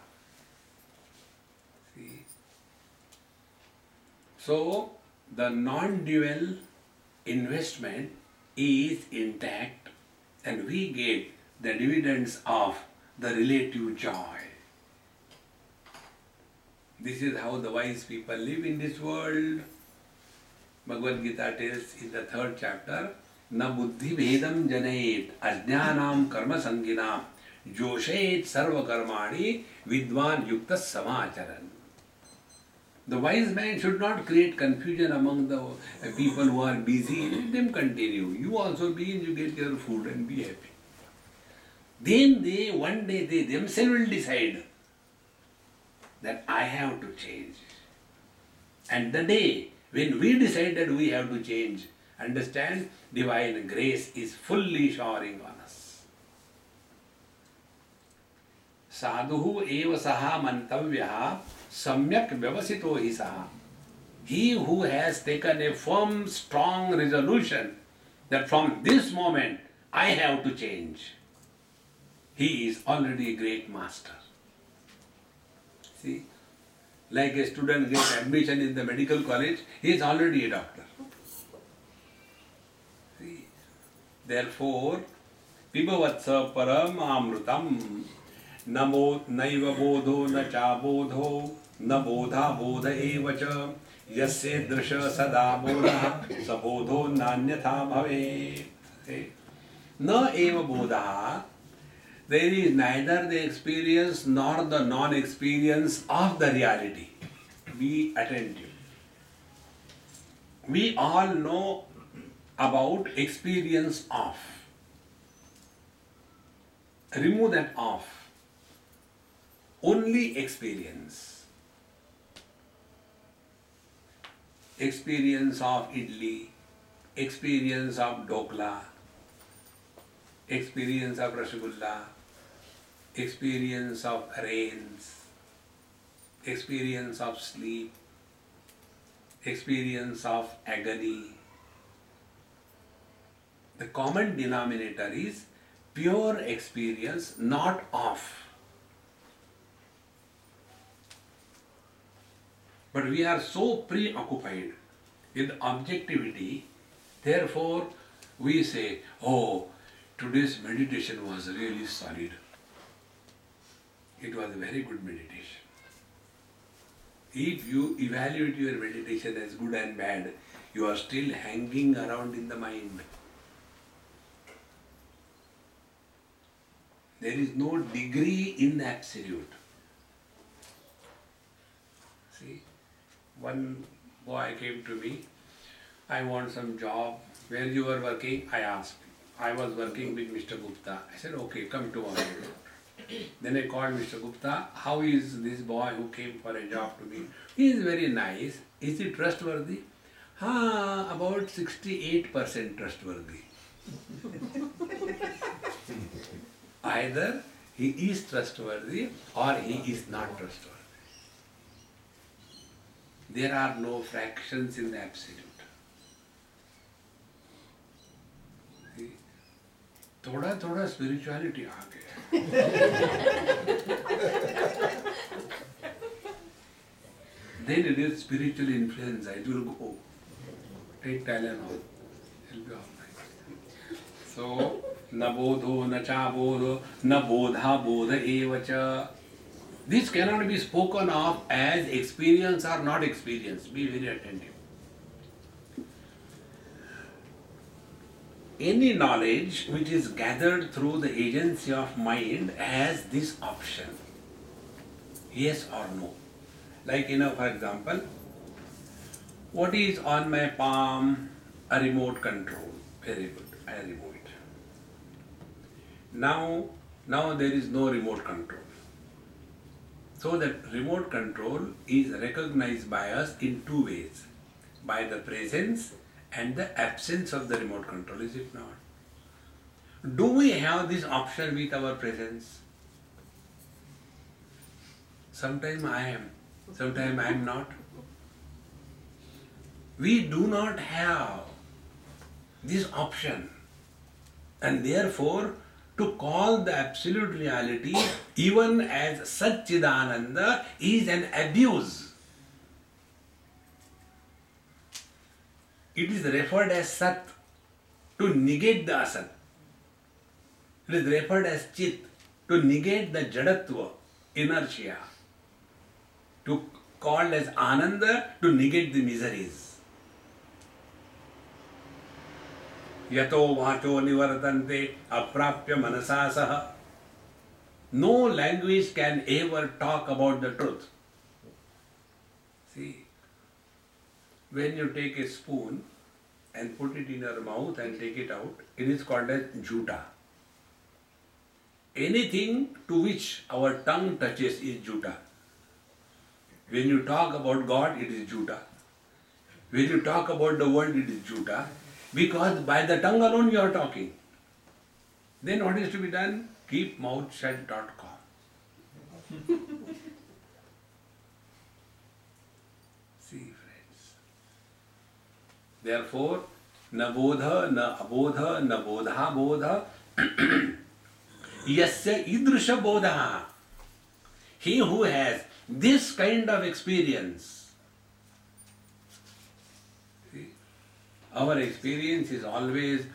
See? So, the non-dual investment is intact and we get the dividends of the relative joy. This is how the wise people live in this world. Bhagavad Gita tells in the 3rd chapter, Na buddhi bhedam janayet ajnanam karma sanginam joshet sarva karmani vidvan yukta samacharan. The wise man should not create confusion among the people who are busy. Let them continue. You also be and you get your food and be happy. Then one day they themselves will decide that I have to change. And the day when we decide that we have to change, understand, divine grace is fully showering on us. Sadhuhu eva saha mantavyaha samyak vyavasito hi saha. He who has taken a firm, strong resolution that from this moment I have to change, he is already a great master. See? Like a student gets admission in the medical college, he is already a doctor. See? Therefore, Pibavatsa param amrutam namo naiva bodho na cha bodho na bodha bodha evacha yasya drisha sada bodha sabodho nanyatha bhave. See? Na eva bodha. There is neither the experience nor the non-experience of the reality. Be attentive. We all know about experience of. Remove that of. Only experience. Experience of idli, experience of dokla, experience of rasgulla, experience of rains, experience of sleep, experience of agony. The common denominator is pure experience, not of. But we are so preoccupied with objectivity, therefore we say, oh, today's meditation was really solid. It was a very good meditation. If you evaluate your meditation as good and bad, you are still hanging around in the mind. There is no degree in the absolute. See, one boy came to me, I want some job. Where you were working? I asked. I was working with Mr. Gupta. I said, okay, come to our job. Then I called Mr. Gupta. How is this boy who came for a job to me? He is very nice. Is he trustworthy? About 68% trustworthy. Either he is trustworthy or he is not trustworthy. There are no fractions in the absolute. See? थोड़ा spirituality आ गया. Then it is spiritual influenza. It will go. Take Tylenol. It will be all right. So, na bodho, na cha bodho, na bodha bodha evacha. This cannot be spoken of as experience or not experience. Be very attentive. Any knowledge which is gathered through the agency of mind has this option. Yes or no. Like, for example, what is on my palm? A remote control. Very good. I remove it. Now there is no remote control. So that remote control is recognized by us in two ways. By the presence and the absence of the remote control, is it not? Do we have this option with our presence? Sometimes I am, sometimes I am not. We do not have this option, and therefore to call the absolute reality even as Satchidananda is an abuse. It is referred as Sat to negate the Asat. It is referred as Chit to negate the Jadatva, inertia. To called as Ananda to negate the miseries. Yato vacho nivartante aprapya manasa saha. No language can ever talk about the truth. See, when you take a spoon and put it in your mouth and take it out, it is called as juta. Anything to which our tongue touches is juta. When you talk about God, it is juta. When you talk about the world, it is juta. Because by the tongue alone you are talking. Then what is to be done? Keep mouth shut.com. See, friends. Therefore, na bodha, na abodha, na bodha bodha, yasya idrusha bodha. He who has this kind of experience. Our experience is always,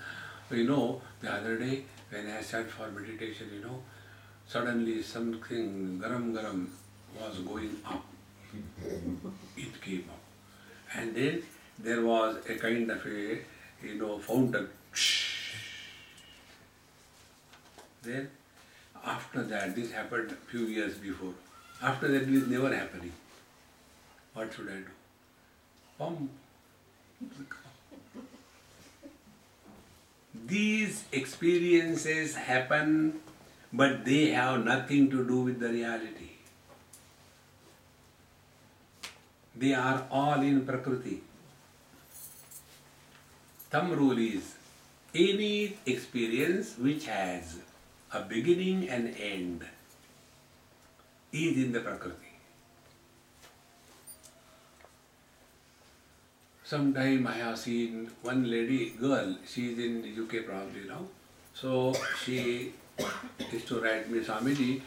the other day when I sat for meditation, suddenly something garam was going up. It came up. And then there was a kind of a, fountain. Then after that, this happened a few years before. After that, it is never happening. What should I do? Pump. These experiences happen, but they have nothing to do with the reality. They are all in Prakriti. Thumb rule is, any experience which has a beginning and end is in the Prakriti. Sometime I have seen one girl, she is in the UK probably now. So she used to write me, Swamiji,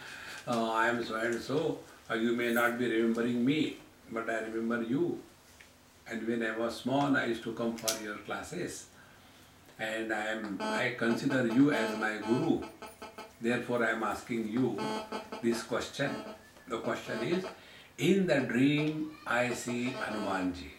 I am so and so, you may not be remembering me, but I remember you. And when I was small, I used to come for your classes. And I consider you as my guru. Therefore I am asking you this question. The question is, in the dream I see Hanumanji.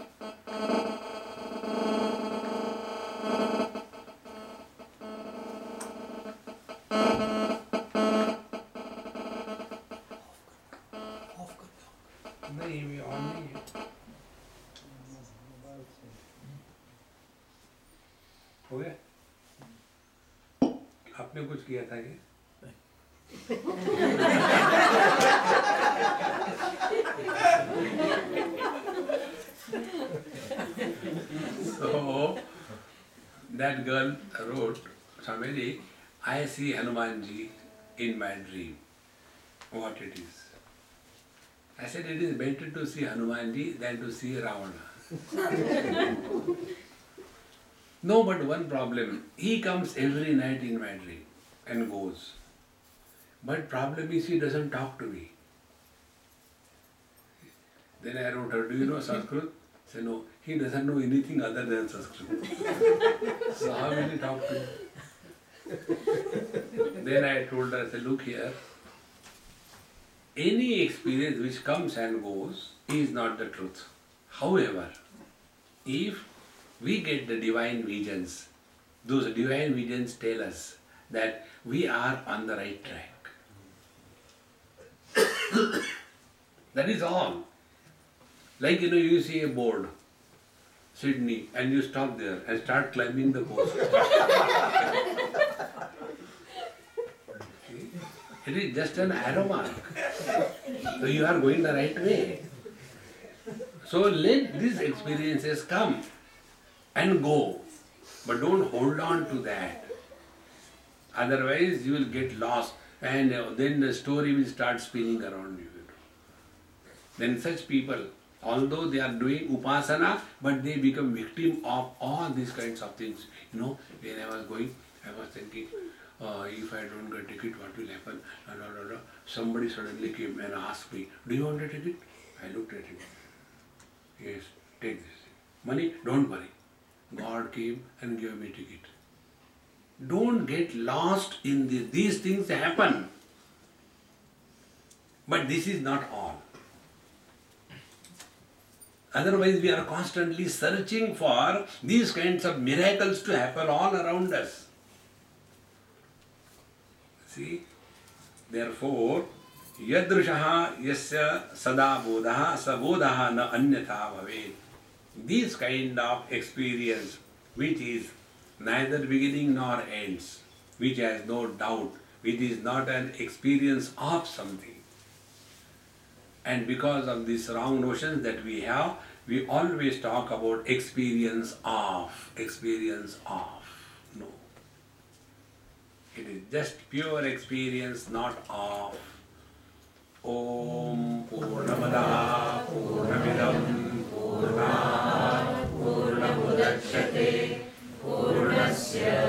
नहीं ये on नहीं है. हो गया? आपने कुछ किया था ये? So that girl wrote, Swamiji, I see Hanumanji in my dream. What it is? I said it is better to see Hanumanji than to see Ravana. No, but one problem. He comes every night in my dream and goes. But problem is he doesn't talk to me. Then I wrote her, do you know Sanskrit? She said, no, he doesn't know anything other than Sanskrit. So how will he talk to me? Then I told her, I said, look here, any experience which comes and goes is not the truth. However, if we get the divine visions, those divine visions tell us that we are on the right track. That is all. Like you see a board, Sydney, and you stop there and start climbing the post. It is just an arrow mark. So you are going the right way. So let these experiences come and go, but don't hold on to that. Otherwise you will get lost, and then the story will start spinning around you. Then such people, although they are doing upasana, but they become victim of all these kinds of things. When I was going, I was thinking, if I don't get a ticket, what will happen? Somebody suddenly came and asked me, do you want a ticket? I looked at him. Yes, take this. Money, don't worry. God came and gave me ticket. Don't get lost in this. These things happen. But this is not all. Otherwise we are constantly searching for these kinds of miracles to happen all around us. See? Therefore, yadrishaha yasya sada bodhaha sabodhaha na anyatha bhavet. This kind of experience, which is neither beginning nor ends, which has no doubt, which is not an experience of something. And because of these wrong notions that we have, we always talk about experience of. No. It is just pure experience, not of. Om Purnamada Purnamidam Purnat Purnamudachyate Purnasya